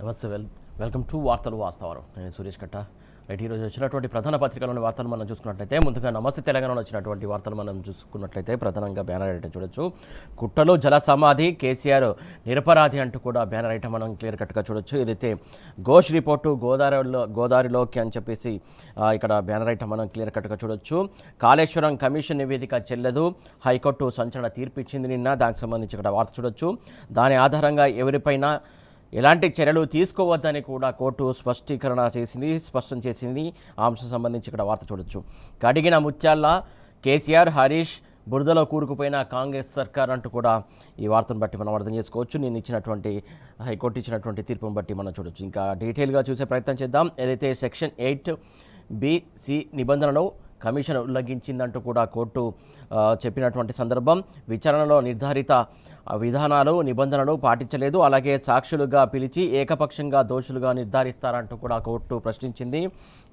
నమస్తే welcome to వార్తలు వాస్తవాలు. నేను సురేష్ కట్ట. రైట్, ఈరోజు వచ్చినటువంటి ప్రధాన పత్రికలోని వార్తలు మనం చూసుకున్నట్లయితే ముందుగా నమస్తే తెలంగాణలో వచ్చినటువంటి వార్తలు మనం చూసుకున్నట్లయితే ప్రధానంగా బ్యానర్ ఐటమ్ చూడొచ్చు. కుట్రలో జల సమాధి, కేసీఆర్ నిరపరాధి అంటూ కూడా బ్యానర్ ఐటమ్ మనం క్లియర్ కట్గా చూడొచ్చు. ఏదైతే ఘోష్ రిపోర్టు గోదావరిలోకి అని చెప్పేసి ఇక్కడ బ్యానర్ ఐటమ్ మనం క్లియర్ కట్గా చూడొచ్చు. కాళేశ్వరం కమిషన్ నివేదిక చెల్లదు, హైకోర్టు సంచలన తీర్పు ఇచ్చింది నిన్న. దానికి సంబంధించి ఇక్కడ వార్త చూడొచ్చు. దాని ఆధారంగా ఎవరిపైన ఎలాంటి చర్యలు తీసుకోవద్దని కూడా కోర్టు స్పష్టం చేసింది. ఆ అంశం సంబంధించి ఇక్కడ వార్త చూడొచ్చు. కడిగిన ముత్యాల కేసీఆర్, హరీష్ బురదలో కూరుకుపోయిన కాంగ్రెస్ సర్కార్ అంటూ కూడా ఈ వార్తను బట్టి మనం అర్థం చేసుకోవచ్చు. హైకోర్టు ఇచ్చినటువంటి తీర్పును బట్టి మనం చూడొచ్చు. ఇంకా డీటెయిల్గా చూసే ప్రయత్నం చేద్దాం. ఏదైతే సెక్షన్ 8(b)(c) నిబంధనలు కమిషన్ ఉల్లంఘించిందంటూ కూడా కోర్టు చెప్పినటువంటి సందర్భం. విచారణలో నిర్ధారిత విధానాలు, నిబంధనలు పాటించలేదు, అలాగే సాక్షులుగా పిలిచి ఏకపక్షంగా దోషులుగా నిర్ధారిస్తారంటూ కూడా కోర్టు ప్రశ్నించింది.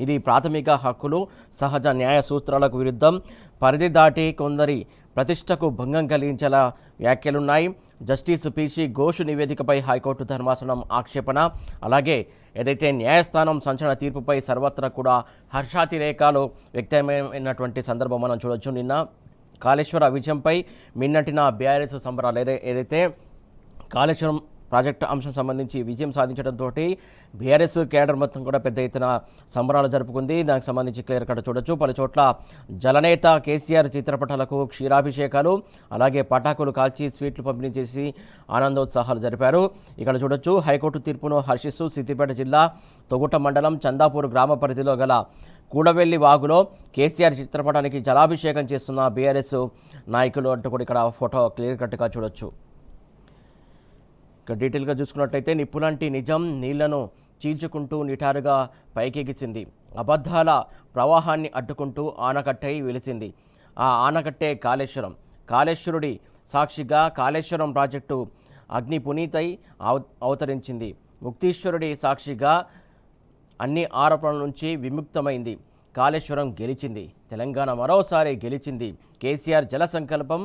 ఇది ప్రాథమిక హక్కులు, సహజ న్యాయ సూత్రాలకు విరుద్ధం, పరిధి దాటి కొందరి ప్రతిష్టకు భంగం కలిగించేలా వ్యాఖ్యలున్నాయి. జస్టిస్ పిసి ఘోష్ నివేదికపై హైకోర్టు ధర్మాసనం ఆక్షేపణ, అలాగే ఏదైతే న్యాయస్థానం సంచలన తీర్పుపై సర్వత్రా కూడా హర్షాతిరేకాలు వ్యక్తమైనటువంటి సందర్భం మనం చూడొచ్చు. నిన్న కాళేశ్వర విజయంపై మిన్నటిన బీఆర్ఎస్ సంబరాలు. ఏదైతే కాళేశ్వరం ప్రాజెక్టు అంశం సంబంధించి విజయం సాధించడంతో బీఆర్ఎస్ కేడర్ మొత్తం కూడా పెద్ద ఎత్తున సంబరాలు జరుపుకుంది. దానికి సంబంధించి క్లియర్ కట్ చూడొచ్చు. పలు చోట్ల జలనేత కేసీఆర్ చిత్రపటాలకు క్షీరాభిషేకాలు, అలాగే పటాకులు కాల్చి స్వీట్లు పంపిణీ చేసి ఆనందోత్సాహాలు జరిపారు. ఇక్కడ చూడొచ్చు. హైకోర్టు తీర్పును హర్షిస్తూ సిద్దిపేట జిల్లా తొగుట మండలం చందాపూర్ గ్రామ పరిధిలో గల కూడవెల్లి వాగులో కేసీఆర్ చిత్రపటానికి జలాభిషేకం చేస్తున్న బీఆర్ఎస్ నాయకులు అంటూ కూడా ఇక్కడ ఫోటో క్లియర్ కట్గా చూడొచ్చు. ఇక డీటెయిల్గా చూసుకున్నట్లయితే నిప్పులాంటి నిజం నీళ్లను చీల్చుకుంటూ నిటారుగా పైకెగిసింది. అబద్ధాల ప్రవాహాన్ని అడ్డుకుంటూ ఆనకట్టై వెలిసింది. ఆ ఆనకట్టే కాళేశ్వరుడి సాక్షిగా కాళేశ్వరం ప్రాజెక్టు అగ్ని పునీతై అవతరించింది. ముక్తీశ్వరుడి సాక్షిగా అన్ని ఆరోపణల నుంచి విముక్తమైంది. కాళేశ్వరం గెలిచింది. తెలంగాణ మరోసారి గెలిచింది. కేసీఆర్ జల సంకల్పం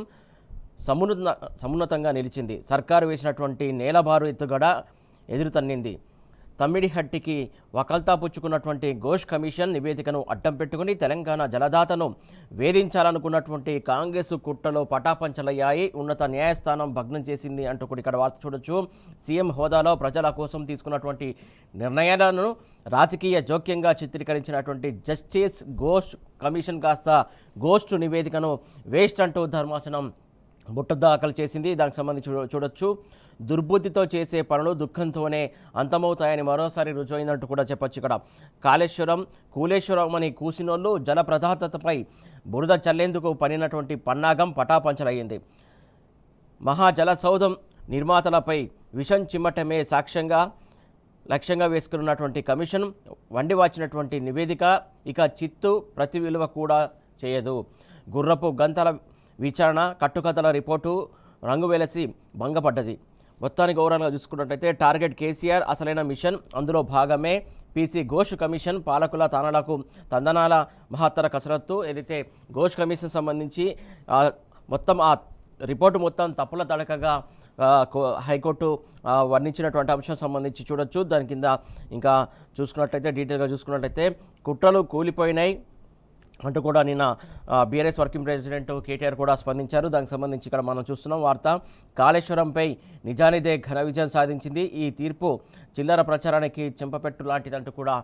సమున్నతంగా నిలిచింది. సర్కారు వేసినటువంటి నేలబారు ఎత్తుగడ ఎదురుతన్నింది. తమ్మిడిహట్టికి వకల్తా పుచ్చుకున్నటువంటి ఘోష్ కమిషన్ నివేదికను అడ్డం పెట్టుకుని తెలంగాణ జలదాతను వేధించాలనుకున్నటువంటి కాంగ్రెస్ కుట్రలో పటాపంచలయ్యాయి. ఉన్నత న్యాయస్థానం భగ్నం చేసింది అంటూ కూడా ఇక్కడ వార్త చూడొచ్చు. సీఎం హోదాలో ప్రజల కోసం తీసుకున్నటువంటి నిర్ణయాలను రాజకీయ జోక్యంగా చిత్రీకరించినటువంటి జస్టిస్ ఘోష్ కమిషన్ కాస్త ఘోష్ నివేదికను వేస్ట్ అంటూ ధర్మాసనం బుట్ట దాఖలు చేసింది. దానికి సంబంధించి చూడొచ్చు. దుర్బుద్ధితో చేసే పనులు దుఃఖంతోనే అంతమవుతాయని మరోసారి రుజువైందంటూ కూడా చెప్పొచ్చు. ఇక్కడ కూలేశ్వరం అని కూసినోళ్ళు జల ప్రదాతపై బురద చల్లేందుకు పనినటువంటి పన్నాగం పటాపంచలయ్యింది. మహాజల సౌధం నిర్మాతలపై విషం చిమ్మటమే లక్ష్యంగా వేసుకున్నటువంటి కమిషన్ వండివాచినటువంటి నివేదిక ఇక చిత్తు ప్రతి విలువ కూడా చేయదు. గుర్రపు గంతల విచారణ, కట్టుకథల రిపోర్టు రంగు వెలసి భంగపడ్డది. మొత్తానికి ఓవరాల్గా చూసుకున్నట్లయితే టార్గెట్ కేసీఆర్, అసలైన మిషన్ అందులో భాగమే పీసీ ఘోష్ కమిషన్, పాలకుల తానలకు తందనాల మహత్తర కసరత్తు. ఏదైతే ఘోష్ కమిషన్ సంబంధించి మొత్తం ఆ రిపోర్టు మొత్తం తప్పుల తడకగా హైకోర్టు వర్ణించినటువంటి అంశం సంబంధించి చూడొచ్చు. దాని కింద ఇంకా డీటెయిల్గా చూసుకున్నట్లయితే కుట్రలు కూలిపోయినాయి అంటూ కూడా నిన్న బీఆర్ఎస్ వర్కింగ్ ప్రెసిడెంట్ కేటీఆర్ కూడా స్పందించారు. దానికి సంబంధించి ఇక్కడ మనం చూస్తున్నాం వార్త. కాళేశ్వరంపై నిజానిదే ఘన విజయం సాధించింది. ఈ తీర్పు చిల్లర ప్రచారానికి చెంపపెట్టు లాంటిదంటూ కూడా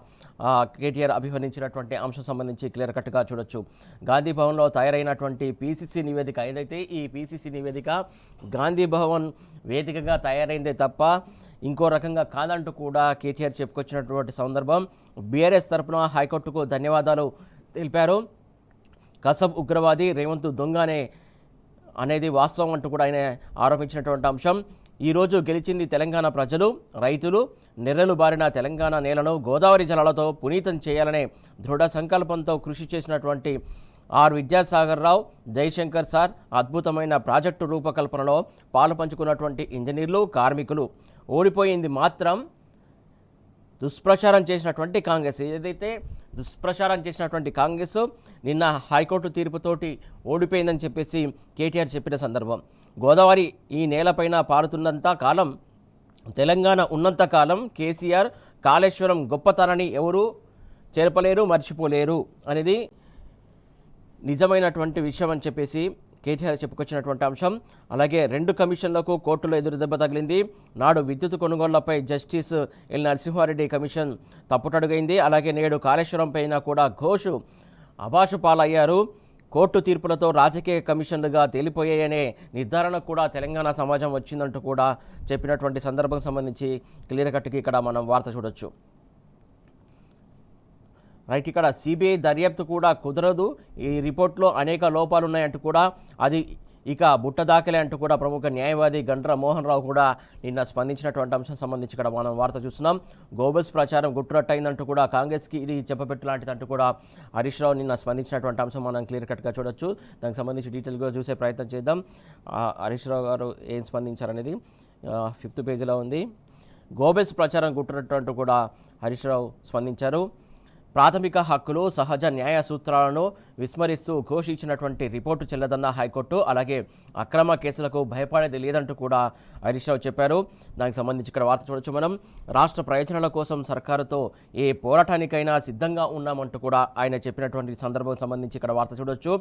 కేటీఆర్ అభివర్ణించినటువంటి అంశం సంబంధించి క్లియర్ కట్గా చూడొచ్చు. గాంధీ భవన్లో తయారైనటువంటి పీసీసీ నివేదిక, ఏదైతే ఈ పీసీసీ నివేదిక గాంధీ భవన్ వేదికగా తయారైందే తప్ప ఇంకో రకంగా కాదంటూ కూడా కేటీఆర్ చెప్పుకొచ్చినటువంటి సందర్భం. బీఆర్ఎస్ తరఫున హైకోర్టుకు ధన్యవాదాలు తెలిపారు. కసబ్ ఉగ్రవాది, రేవంత్ దొంగనే అనేది వాస్తవం అంటూ కూడా ఆయన ఆరోపించినటువంటి అంశం. ఈరోజు గెలిచింది తెలంగాణ ప్రజలు, రైతులు. నెర్రెలు బారిన తెలంగాణ నేలను గోదావరి జలాలతో పునీతం చేయాలనే దృఢ సంకల్పంతో కృషి చేసినటువంటి విద్యాసాగర్ రావు, జయశంకర్ సార్, అద్భుతమైన ప్రాజెక్టు రూపకల్పనలో పాలు పంచుకున్నటువంటి ఇంజనీర్లు, కార్మికులు. ఓడిపోయింది మాత్రం దుష్ప్రచారం చేసినటువంటి కాంగ్రెస్. ఏదైతే దుష్ప్రచారం చేసినటువంటి కాంగ్రెస్ నిన్న హైకోర్టు తీర్పుతోటి ఓడిపోయిందని చెప్పేసి కేటీఆర్ చెప్పిన సందర్భం. గోదావరి ఈ నేలపైన పారుతున్నంత కాలం తెలంగాణ ఉన్నంతకాలం కేసీఆర్ కాళేశ్వరం గొప్పతనాన్ని ఎవరు చేరపలేరు, మర్చిపోలేరు అనేది నిజమైనటువంటి విషయం అని చెప్పేసి కేటీఆర్ చెప్పుకొచ్చినటువంటి అంశం. అలాగే 2 కమిషన్లకు కోర్టులో ఎదురు దెబ్బ తగిలింది. నాడు విద్యుత్ కొనుగోళ్లపై జస్టిస్ ఎల్ నరసింహారెడ్డి కమిషన్ తప్పుటడుగైంది. అలాగే నేడు కాళేశ్వరం పైన కూడా ఘోష్ అభాషు పాలయ్యారు. కోర్టు తీర్పులతో రాజకీయ కమిషన్లుగా తేలిపోయాయనే నిర్ధారణ కూడా తెలంగాణ సమాజం వచ్చిందంటూ కూడా చెప్పినటువంటి సందర్భం సంబంధించి క్లియర్ కట్కి ఇక్కడ మనం వార్త చూడొచ్చు. రైట్, ఇక్కడ సిబిఐ దర్యాప్తు కూడా కుదరదు, ఈ రిపోర్ట్లో అనేక లోపాలు ఉన్నాయంటూ కూడా అది ఇక బుట్ట దాఖలే అంటూ కూడా ప్రముఖ న్యాయవాది గండ్ర మోహన్ రావు కూడా నిన్న స్పందించినటువంటి అంశం సంబంధించి ఇక్కడ మనం వార్త చూస్తున్నాం. గోబల్స్ ప్రచారం గుట్టురట్టయిందంటూ కూడా కాంగ్రెస్కి ఇది చెప్పబెట్టు లాంటిదంటూ కూడా హరీష్ రావు నిన్న స్పందించినటువంటి అంశం మనం క్లియర్ కట్గా చూడొచ్చు. దానికి సంబంధించి డీటెయిల్గా చూసే ప్రయత్నం చేద్దాం. హరీష్ రావు గారు ఏం స్పందించారనేది 5th పేజీలో ఉంది. గోబెల్స్ ప్రచారం గుట్టురట్టు కూడా హరీష్ రావు స్పందించారు. ప్రాథమిక హక్కులు, సహజ న్యాయ సూత్రాలను విస్మరిస్తూ ఘోషించినటువంటి రిపోర్టు చెల్లదన్న హైకోర్టు. అలాగే అక్రమ కేసులకు భయపడేది లేదంటూ కూడా హరీష్ రావు చెప్పారు. దానికి సంబంధించి ఇక్కడ వార్త చూడొచ్చు మనం. రాష్ట్ర ప్రయోజనాల కోసం సర్కారుతో ఏ పోరాటానికైనా సిద్ధంగా ఉన్నామంటూ కూడా ఆయన చెప్పినటువంటి సందర్భం సంబంధించి ఇక్కడ వార్త చూడొచ్చు.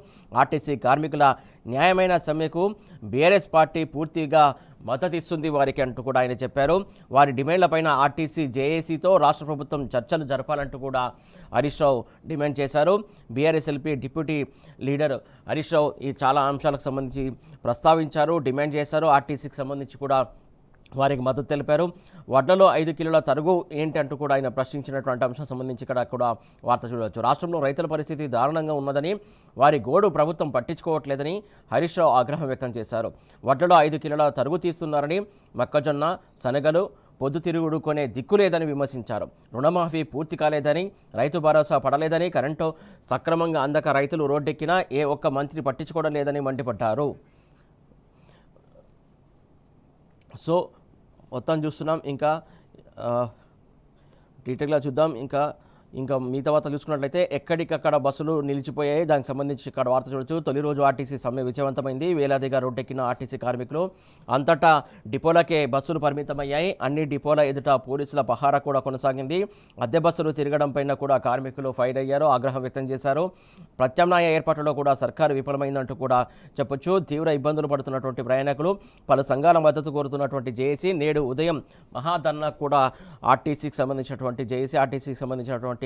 ఆర్టీసీ కార్మికుల న్యాయమైన సమ్మెకు బీఆర్ఎస్ పార్టీ పూర్తిగా మద్దతిస్తుంది వారికి అంటూ కూడా ఆయన చెప్పారు. వారి డిమాండ్లపైన ఆర్టీసీ జేఏసీతో రాష్ట్ర ప్రభుత్వం చర్చలు జరపాలంటూ కూడా హరీష్ రావు డిమాండ్ చేశారు. BRS LP deputy leader Harish Rao ఈ చాలా అంశాలకు సంబంధించి ప్రస్తావించారు, డిమాండ్ చేశారు. ఆర్టీసీకి సంబంధించి కూడా వారికి మద్దతు తెలిపారు. వడ్లలో 5 కిలోల తరుగు ఏంటి అంటూ కూడా ఆయన ప్రశ్నించినటువంటి అంశం సంబంధించి ఇక్కడ కూడా వార్త చూడవచ్చు. రాష్ట్రంలో రైతుల పరిస్థితి దారుణంగా ఉన్నదని, వారి గోడు ప్రభుత్వం పట్టించుకోవట్లేదని హరీష్ రావు ఆగ్రహం వ్యక్తం చేశారు. వడ్లలో 5 కిలోల తరుగు తీస్తున్నారని, మొక్కజొన్న, శనగలు పొద్దుతిరుగుడు కొనే దిక్కు లేదని విమర్శించారు. రుణమాఫీ పూర్తి కాలేదని, రైతు భరోసా పడలేదని, కరెంటు సక్రమంగా అందక రైతులు రోడ్డెక్కినా ఏ ఒక్క మంత్రి పట్టించుకోవడం లేదని మండిపడ్డారు. సో మొత్తం చూస్తున్నాం. ఇంకా డీటెయిల్గా చూద్దాం. ఇంకా మిగతా వార్త చూసుకున్నట్లయితే ఎక్కడికక్కడ బస్సులు నిలిచిపోయాయి. దానికి సంబంధించి ఇక్కడ వార్త చూడొచ్చు. తొలి రోజు ఆర్టీసీ సమ్మె విజయవంతమైంది. వేలాదిగా రోడ్డెక్కిన ఆర్టీసీ కార్మికులు. అంతటా డిపోలకే బస్సులు పరిమితమయ్యాయి. అన్ని డిపోల ఎదుట పోలీసుల పహారా కూడా కొనసాగింది. అద్దె బస్సులు తిరగడం పైన కూడా కార్మికులు ఫైర్ అయ్యారు, ఆగ్రహం వ్యక్తం చేశారు. ప్రత్యామ్నాయ ఏర్పాట్లలో కూడా సర్కారు విఫలమైందంటూ కూడా చెప్పొచ్చు. తీవ్ర ఇబ్బందులు పడుతున్నటువంటి ప్రయాణికులు, పలు సంఘాల మద్దతు కోరుతున్నటువంటి జేఏసీ నేడు ఉదయం మహాధర్నా కూడా ఆర్టీసీకి సంబంధించినటువంటి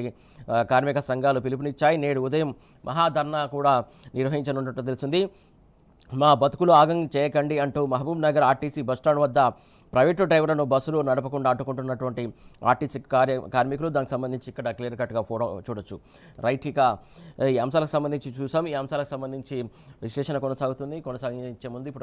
కార్మిక సంఘాలు పిలుపునిచ్చాయి. నేడు ఉదయం మహాధర్నా కూడా నిర్వహించనున్నట్టు తెలిసింది. మా బతుకులు ఆగం చేయకండి అంటూ మహబూబ్ నగర్ ఆర్టీసీ బస్టాండ్ వద్ద ప్రైవేటు డ్రైవర్లను బస్సులు నడపకుండా అడ్డుకుంటున్నటువంటి ఆర్టీసీ కార్మికులు. దానికి సంబంధించి ఇక్కడ క్లియర్ కట్గా ఫోటో చూడొచ్చు. రైట్, ఇక ఈ అంశాలకు సంబంధించి చూసాం. ఈ అంశాలకు సంబంధించి విశ్లేషణ కొనసాగించే ముందు ఇప్పుడు